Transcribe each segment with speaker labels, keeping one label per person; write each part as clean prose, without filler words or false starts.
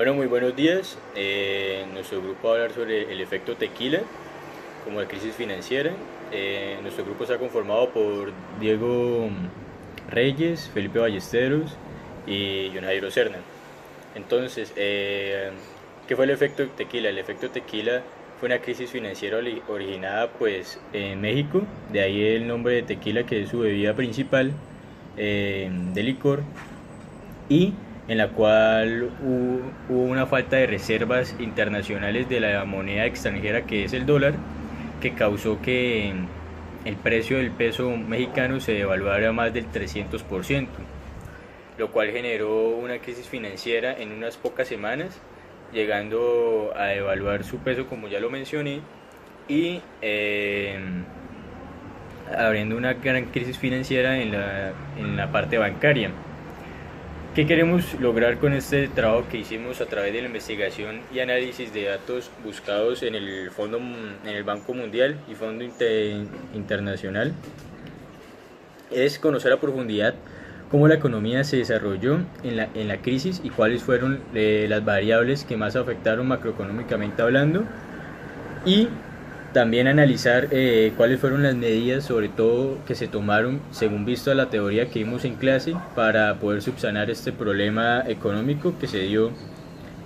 Speaker 1: Bueno, muy buenos días. Nuestro grupo va a hablar sobre el efecto tequila como de crisis financiera. Nuestro grupo está conformado por Diego Reyes, Felipe Ballesteros y John Jairo Serna. Entonces, ¿qué fue el efecto tequila? El efecto tequila fue una crisis financiera originada pues en México, de ahí el nombre de tequila, que es su bebida principal de licor, y en la cual hubo una falta de reservas internacionales de la moneda extranjera, que es el dólar, que causó que el precio del peso mexicano se devaluara más del 300%, lo cual generó una crisis financiera en unas pocas semanas, llegando a devaluar su peso, como ya lo mencioné, y abriendo una gran crisis financiera en la parte bancaria. ¿Qué queremos lograr con este trabajo que hicimos a través de la investigación y análisis de datos buscados en el Banco Mundial y Fondo Internacional? Es conocer a profundidad cómo la economía se desarrolló en la crisis y cuáles fueron las variables que más afectaron macroeconómicamente hablando, y también analizar cuáles fueron las medidas, sobre todo, que se tomaron según visto a la teoría que vimos en clase, para poder subsanar este problema económico que se dio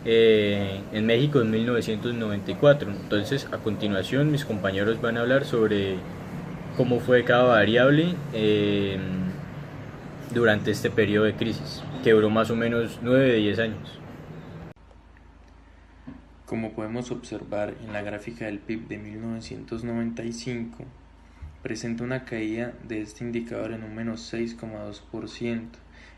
Speaker 1: en México en 1994. Entonces, a continuación, mis compañeros van a hablar sobre cómo fue cada variable durante este periodo de crisis, que duró más o menos 9 de 10 años.
Speaker 2: Como podemos observar en la gráfica del PIB de 1995, presenta una caída de este indicador en un menos 6,2%.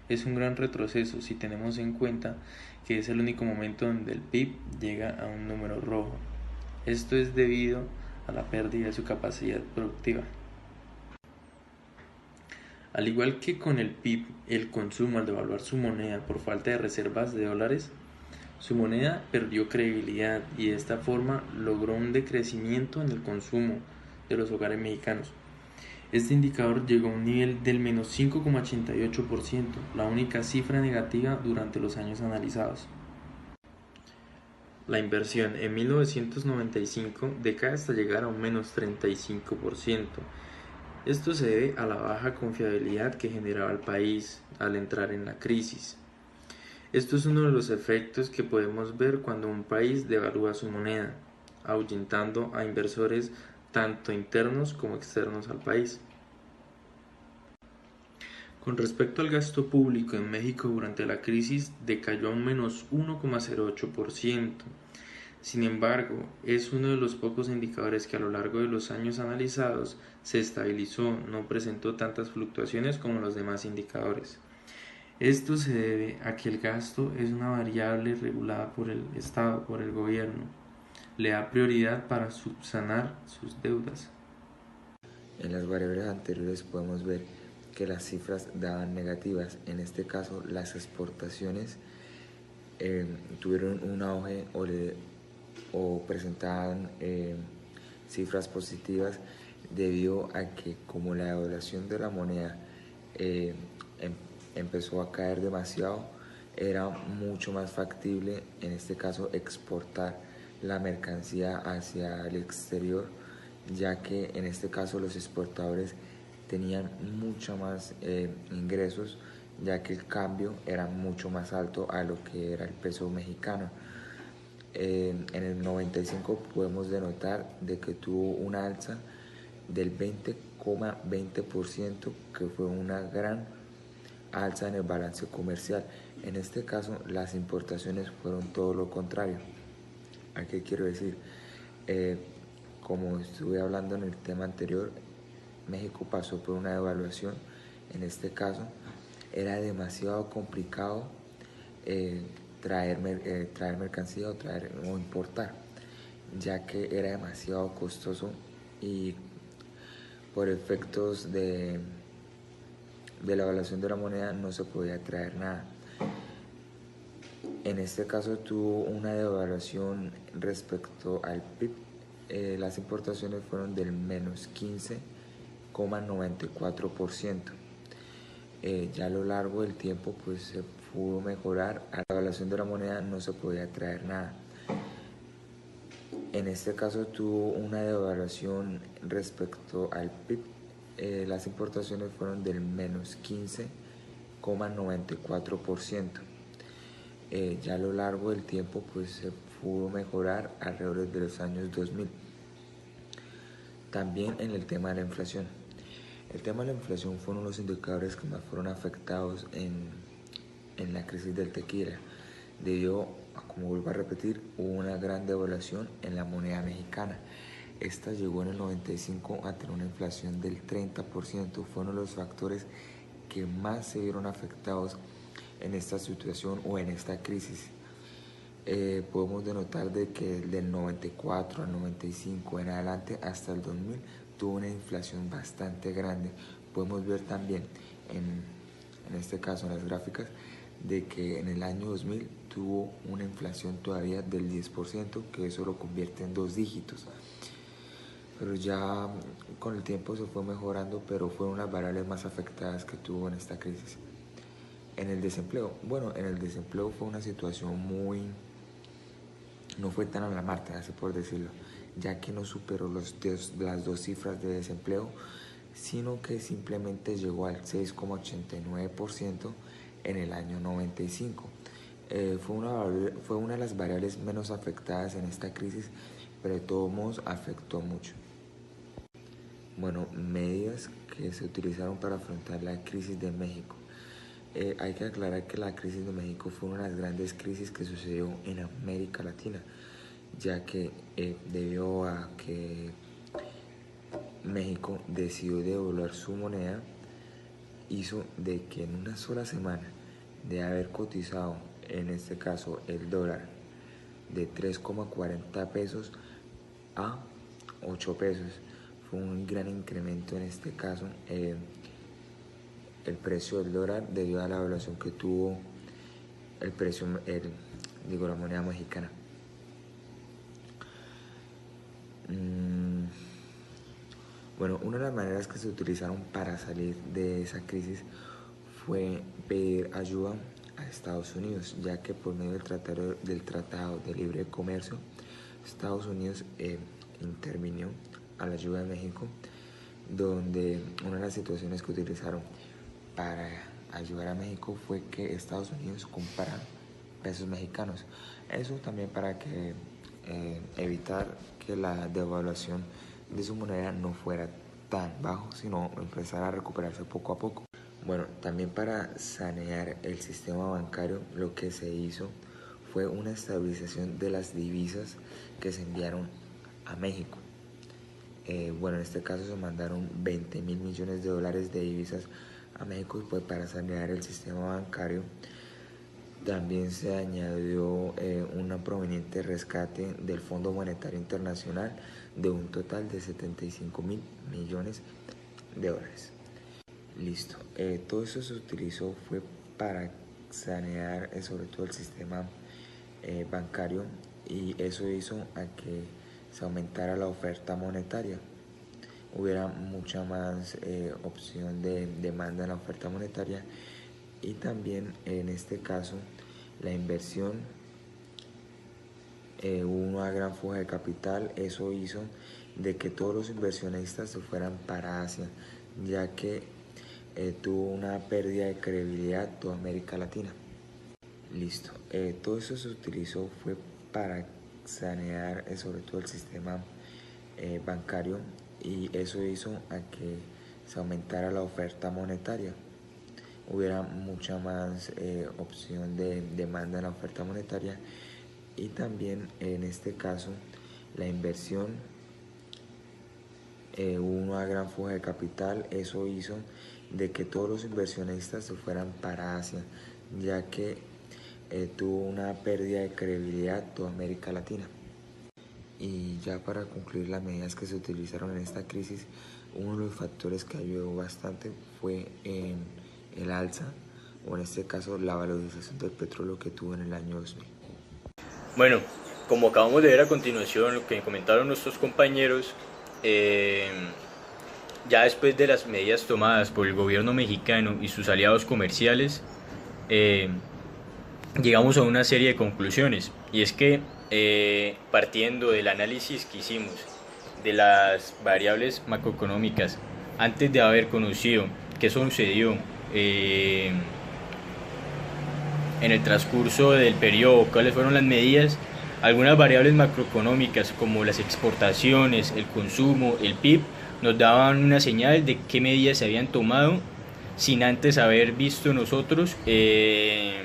Speaker 2: Es un gran retroceso si tenemos en cuenta que es el único momento donde el PIB llega a un número rojo. Esto es debido a la pérdida de su capacidad productiva. Al igual que con el PIB, el consumo, al devaluar su moneda por falta de reservas de dólares, su moneda perdió credibilidad y de esta forma logró un decrecimiento en el consumo de los hogares mexicanos. Este indicador llegó a un nivel del menos 5,88%, la única cifra negativa durante los años analizados. La inversión en 1995 decae hasta llegar a un menos 35%. Esto se debe a la baja confiabilidad que generaba el país al entrar en la crisis. Esto es uno de los efectos que podemos ver cuando un país devalúa su moneda, ahuyentando a inversores tanto internos como externos al país. Con respecto al gasto público en México durante la crisis, decayó a un menos 1,08%. Sin embargo, es uno de los pocos indicadores que a lo largo de los años analizados se estabilizó, no presentó tantas fluctuaciones como los demás indicadores. Esto se debe a que el gasto es una variable regulada por el Estado, por el gobierno. Le da prioridad para subsanar sus deudas.
Speaker 3: En las variables anteriores podemos ver que las cifras daban negativas. En este caso, las exportaciones tuvieron un auge o presentaban cifras positivas, debido a que, como la devaluación de la moneda empezó a caer demasiado, era mucho más factible en este caso exportar la mercancía hacia el exterior, ya que en este caso los exportadores tenían mucho más ingresos, ya que el cambio era mucho más alto a lo que era el peso mexicano. En el 95 podemos denotar de que tuvo una alza del 20,20%, que fue una gran alza en el balance comercial. En este caso, las importaciones fueron todo lo contrario. ¿A qué quiero decir? Como estuve hablando en el tema anterior, México pasó por una devaluación. En este caso, era demasiado complicado traer mercancía o importar, ya que era demasiado costoso, y por efectos de la evaluación de la moneda no se podía traer nada. En este caso tuvo una devaluación respecto al PIB. Las importaciones fueron del menos 15,94%. Ya a lo largo del tiempo pues se pudo mejorar. A la devaluación de la moneda no se podía traer nada. En este caso tuvo una devaluación respecto al PIB. Las importaciones fueron del menos 15,94%. Ya a lo largo del tiempo pues se pudo mejorar alrededor de los años 2000. También en el tema de la inflación. El tema de la inflación fue uno de los indicadores que más fueron afectados en la crisis del tequila, debido a, como vuelvo a repetir, hubo una gran devaluación en la moneda mexicana. Esta llegó en el 95 a tener una inflación del 30%. Fue uno de los factores que más se vieron afectados en esta situación o en esta crisis. Podemos denotar de que del 94 al 95 en adelante hasta el 2000 tuvo una inflación bastante grande. Podemos ver también en este caso en las gráficas de que en el año 2000 tuvo una inflación todavía del 10%, que eso lo convierte en 2 dígitos. Pero ya con el tiempo se fue mejorando, pero fueron las variables más afectadas que tuvo en esta crisis. En el desempleo, bueno, en el desempleo fue una situación no fue tan alarmante, así por decirlo, ya que no superó las 2 cifras de desempleo, sino que simplemente llegó al 6,89% en el año 95. Fue una de las variables menos afectadas en esta crisis, pero de todos modos afectó mucho. Bueno, medidas que se utilizaron para afrontar la crisis de México. Hay que aclarar que la crisis de México fue una de las grandes crisis que sucedió en América Latina, ya que debido a que México decidió devaluar su moneda, hizo de que en una sola semana de haber cotizado, en este caso el dólar, de 3,40 pesos a 8 pesos, fue un gran incremento en este caso. El precio del dólar debido a la evaluación que tuvo la moneda mexicana. Bueno, una de las maneras que se utilizaron para salir de esa crisis fue pedir ayuda a Estados Unidos, ya que por medio del Tratado de Libre Comercio, Estados Unidos intervino a la ayuda de México, donde una de las situaciones que utilizaron para ayudar a México fue que Estados Unidos comprara pesos mexicanos. Eso también para que evitar que la devaluación de su moneda no fuera tan bajo, sino empezara a recuperarse poco a poco. Bueno, también para sanear el sistema bancario, lo que se hizo fue una estabilización de las divisas que se enviaron a México. Bueno, en este caso se mandaron 20.000 millones de dólares de divisas a México, y pues para sanear el sistema bancario también se añadió un proveniente rescate del Fondo Monetario Internacional de un total de 75.000 millones de dólares. Listo, todo eso se utilizó fue para sanear sobre todo el sistema bancario, y eso hizo a que se aumentara la oferta monetaria. Hubiera mucha más opción de demanda en la oferta monetaria, y también en este caso la inversión, hubo una gran fuga de capital. Eso hizo de que todos los inversionistas se fueran para Asia, ya que tuvo una pérdida de credibilidad toda América Latina. Listo, todo eso se utilizó fue para sanear sobre todo el sistema bancario, y eso hizo a que se aumentara la oferta monetaria. Hubiera mucha más opción de demanda en la oferta monetaria, y también en este caso la inversión, hubo una gran fuga de capital. Eso hizo de que todos los inversionistas se fueran para Asia, ya que tuvo una pérdida de credibilidad toda América Latina. Y ya para concluir las medidas que se utilizaron en esta crisis, uno de los factores que ayudó bastante fue en el alza, o en este caso la valorización del petróleo que tuvo en el año 2000.
Speaker 1: Bueno, como acabamos de ver a continuación lo que comentaron nuestros compañeros, ya después de las medidas tomadas por el gobierno mexicano y sus aliados comerciales, llegamos a una serie de conclusiones. Y es que partiendo del análisis que hicimos de las variables macroeconómicas, antes de haber conocido qué sucedió en el transcurso del periodo, cuáles fueron las medidas, algunas variables macroeconómicas como las exportaciones, el consumo, el PIB, nos daban una señal de qué medidas se habían tomado sin antes haber visto nosotros qué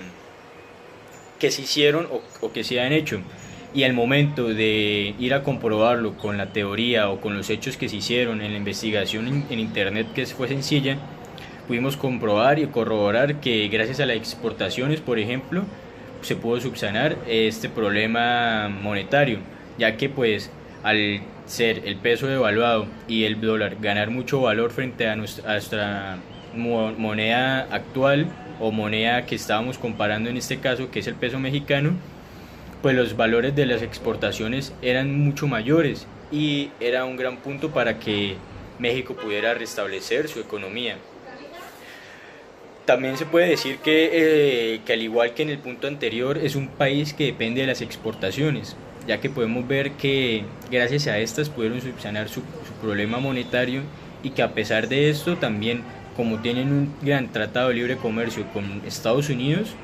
Speaker 1: se hicieron o qué se han hecho. Y al momento de ir a comprobarlo con la teoría o con los hechos que se hicieron en la investigación en internet, que fue sencilla, pudimos comprobar y corroborar que gracias a las exportaciones, por ejemplo, se pudo subsanar este problema monetario, ya que pues al ser el peso devaluado y el dólar ganar mucho valor frente a nuestra moneda actual o moneda que estábamos comparando en este caso, que es el peso mexicano, pues los valores de las exportaciones eran mucho mayores y era un gran punto para que México pudiera restablecer su economía. También se puede decir que al igual que en el punto anterior, es un país que depende de las exportaciones, ya que podemos ver que gracias a estas pudieron subsanar su problema monetario, y que a pesar de esto también, como tienen un gran tratado de libre comercio con Estados Unidos,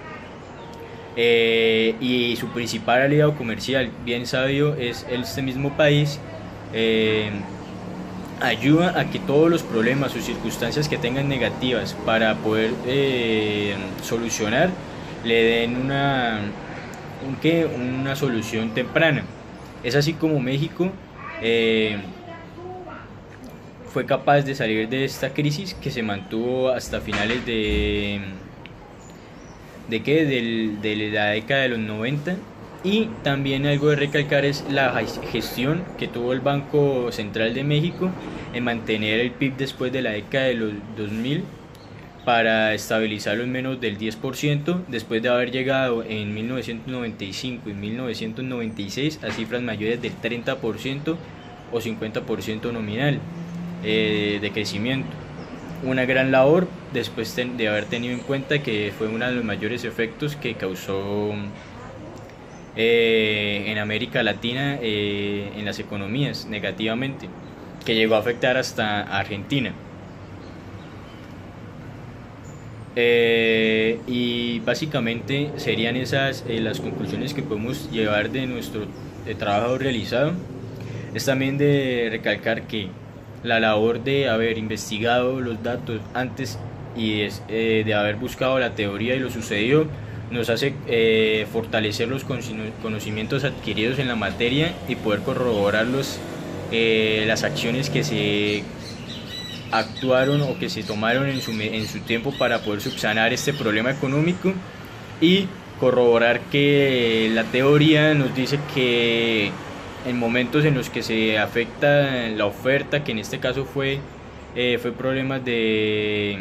Speaker 1: y su principal aliado comercial, bien sabido, es este mismo país, ayuda a que todos los problemas o circunstancias que tengan negativas para poder solucionar, le den una solución temprana. Es así como México fue capaz de salir de esta crisis que se mantuvo hasta finales de la década de los 90. Y también algo de recalcar es la gestión que tuvo el Banco Central de México en mantener el PIB después de la década de los 2000 para estabilizarlo en menos del 10%, después de haber llegado en 1995 y 1996 a cifras mayores del 30% o 50% nominal de crecimiento. Una gran labor después de haber tenido en cuenta que fue uno de los mayores efectos que causó en América Latina en las economías negativamente, que llegó a afectar hasta Argentina. Y básicamente serían esas las conclusiones que podemos llevar de nuestro trabajo realizado. Es también de recalcar que la labor de haber investigado los datos antes y de haber buscado la teoría y lo sucedido nos hace fortalecer los conocimientos adquiridos en la materia y poder corroborar las acciones que se actuaron o que se tomaron en su tiempo para poder subsanar este problema económico, y corroborar que la teoría nos dice que en momentos en los que se afecta la oferta, que en este caso fue problemas de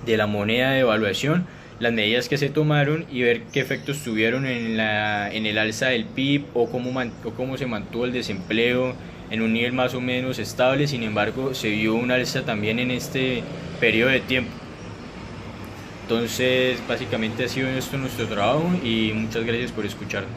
Speaker 1: la moneda de evaluación, las medidas que se tomaron y ver qué efectos tuvieron en el alza del PIB o cómo se mantuvo el desempleo en un nivel más o menos estable. Sin embargo, se vio un alza también en este periodo de tiempo. Entonces, básicamente ha sido esto nuestro trabajo y muchas gracias por escucharnos.